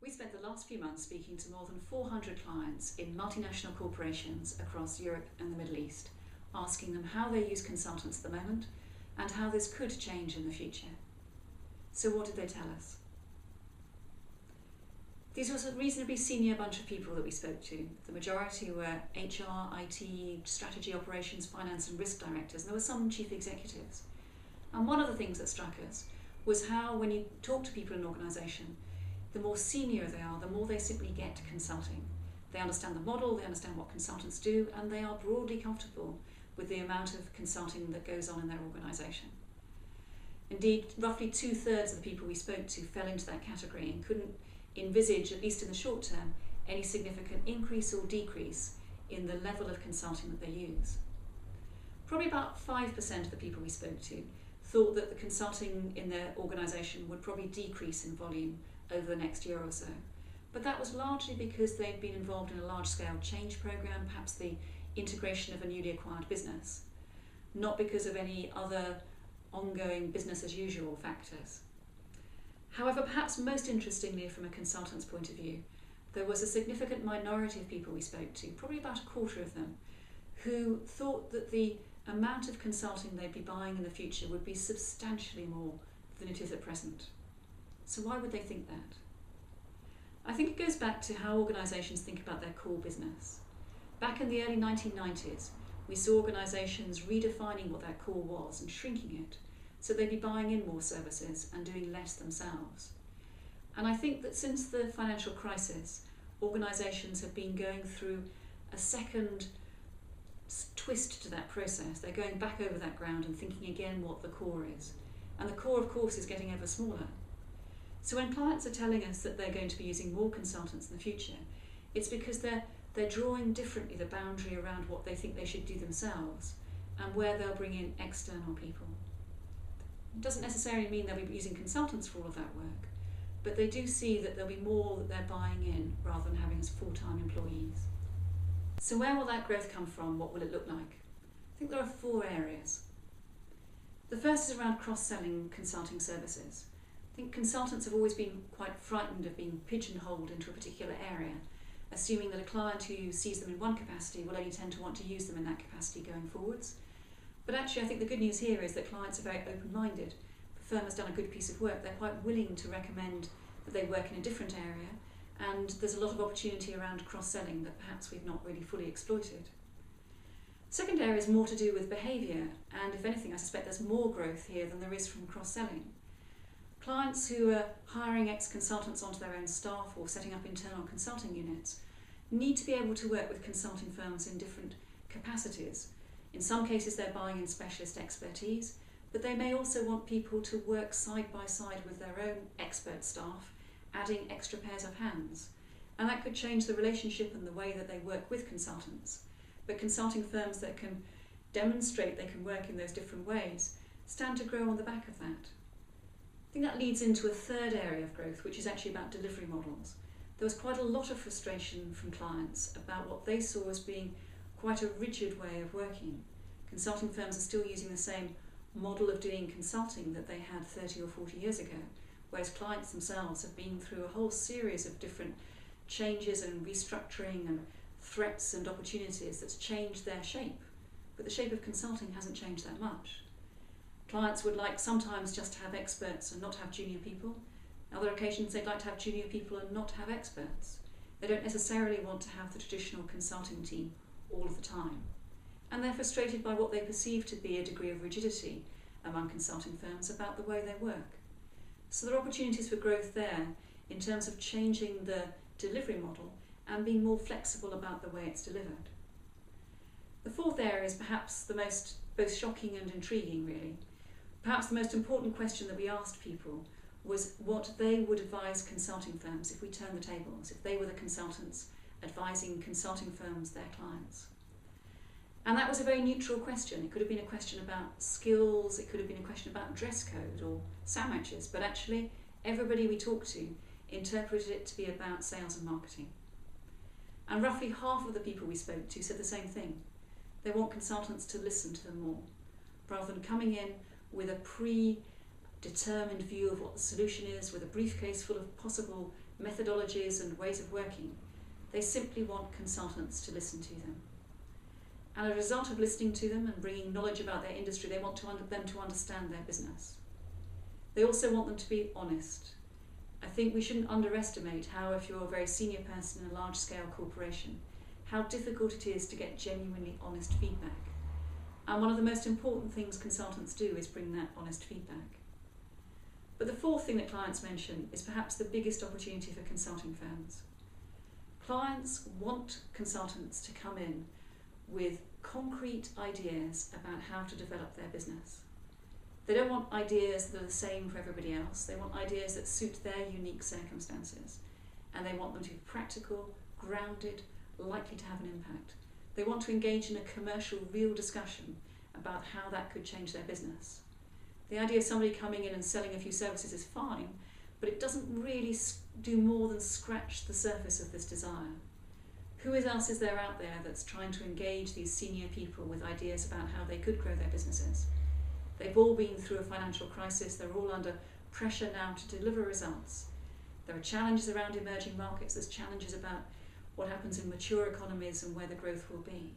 We spent the last few months speaking to more than 400 clients in multinational corporations across Europe and the Middle East, asking them how they use consultants at the moment and how this could change in the future. So what did they tell us? These was a reasonably senior bunch of people that we spoke to. The majority were HR, IT, strategy, operations, finance and risk directors, and there were some chief executives. And one of the things that struck us was how when you talk to people in an organisation, the more senior they are, the more they simply get consulting. They understand the model, they understand what consultants do, and they are broadly comfortable with the amount of consulting that goes on in their organisation. Indeed, roughly 2/3 of the people we spoke to fell into that category and couldn't envisage, at least in the short term, any significant increase or decrease in the level of consulting that they use. Probably about 5% of the people we spoke to thought that the consulting in their organisation would probably decrease in volume over the next year or so. But that was largely because they'd been involved in a large-scale change programme, perhaps the integration of a newly acquired business, not because of any other ongoing business-as-usual factors. However, perhaps most interestingly from a consultant's point of view, there was a significant minority of people we spoke to, probably about a quarter of them, who thought that the amount of consulting they'd be buying in the future would be substantially more than it is at present. So why would they think that? I think it goes back to how organisations think about their core business. Back in the early 1990s, we saw organisations redefining what their core was and shrinking it, so they'd be buying in more services and doing less themselves. And I think that since the financial crisis, organisations have been going through a second twist to that process. They're going back over that ground and thinking again what the core is. And the core, of course, is getting ever smaller. So when clients are telling us that they're going to be using more consultants in the future, it's because they're drawing differently the boundary around what they think they should do themselves and where they'll bring in external people. It doesn't necessarily mean they'll be using consultants for all of that work, but they do see that there'll be more that they're buying in rather than having as full-time employees. So where will that growth come from? What will it look like? I think there are 4 areas. The first is around cross-selling consulting services. I think consultants have always been quite frightened of being pigeonholed into a particular area, assuming that a client who sees them in one capacity will only tend to want to use them in that capacity going forwards. But actually, I think the good news here is that clients are very open-minded. If a firm has done a good piece of work, they're quite willing to recommend that they work in a different area, and there's a lot of opportunity around cross-selling that perhaps we've not really fully exploited. Second area is more to do with behaviour, and if anything, I suspect there's more growth here than there is from cross-selling. Clients who are hiring ex-consultants onto their own staff or setting up internal consulting units need to be able to work with consulting firms in different capacities. In some cases, they're buying in specialist expertise, but they may also want people to work side by side with their own expert staff, adding extra pairs of hands. And that could change the relationship and the way that they work with consultants. But consulting firms that can demonstrate they can work in those different ways stand to grow on the back of that. I think that leads into a third area of growth, which is actually about delivery models. There was quite a lot of frustration from clients about what they saw as being quite a rigid way of working. Consulting firms are still using the same model of doing consulting that they had 30 or 40 years ago, whereas clients themselves have been through a whole series of different changes and restructuring and threats and opportunities that's changed their shape. But the shape of consulting hasn't changed that much. Clients would like sometimes just to have experts and not have junior people. On other occasions they'd like to have junior people and not have experts. They don't necessarily want to have the traditional consulting team all of the time. And they're frustrated by what they perceive to be a degree of rigidity among consulting firms about the way they work. So there are opportunities for growth there in terms of changing the delivery model and being more flexible about the way it's delivered. The fourth area is perhaps the most both shocking and intriguing, really. Perhaps the most important question that we asked people was what they would advise consulting firms if we turned the tables, if they were the consultants advising consulting firms, their clients. And that was a very neutral question. It could have been a question about skills, it could have been a question about dress code or sandwiches, but actually everybody we talked to interpreted it to be about sales and marketing. And roughly half of the people we spoke to said the same thing. They want consultants to listen to them more, rather than coming in with a predetermined view of what the solution is, with a briefcase full of possible methodologies and ways of working. They simply want consultants to listen to them. And as a result of listening to them and bringing knowledge about their industry, they want them to understand their business. They also want them to be honest. I think we shouldn't underestimate how, if you're a very senior person in a large-scale corporation, how difficult it is to get genuinely honest feedback. And one of the most important things consultants do is bring that honest feedback. But the fourth thing that clients mention is perhaps the biggest opportunity for consulting firms. Clients want consultants to come in with concrete ideas about how to develop their business. They don't want ideas that are the same for everybody else. They want ideas that suit their unique circumstances. And they want them to be practical, grounded, likely to have an impact. They want to engage in a commercial, real discussion about how that could change their business. The idea of somebody coming in and selling a few services is fine, but it doesn't really do more than scratch the surface of this desire. Who else is there out there that's trying to engage these senior people with ideas about how they could grow their businesses? They've all been through a financial crisis. They're all under pressure now to deliver results. There are challenges around emerging markets. There's challenges about what happens in mature economies and where the growth will be.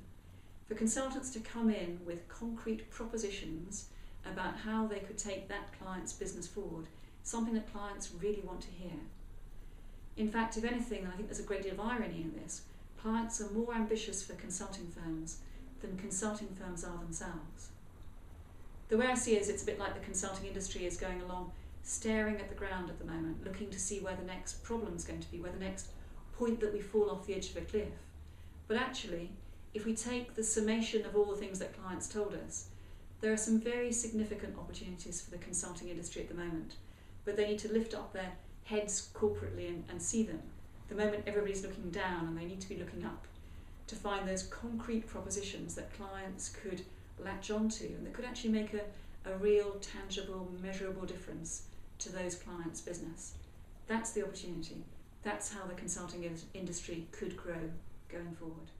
For consultants to come in with concrete propositions about how they could take that client's business forward, something that clients really want to hear. In fact, if anything, and I think there's a great deal of irony in this, clients are more ambitious for consulting firms than consulting firms are themselves. The way I see it is it's a bit like the consulting industry is going along, staring at the ground at the moment, looking to see where the next problem's going to be, where the next point that we fall off the edge of a cliff. But actually, if we take the summation of all the things that clients told us, there are some very significant opportunities for the consulting industry at the moment, but they need to lift up their heads corporately and see them. The moment everybody's looking down, and they need to be looking up to find those concrete propositions that clients could latch onto and that could actually make a real, tangible, measurable difference to those clients' business. That's the opportunity. That's how the consulting industry could grow going forward.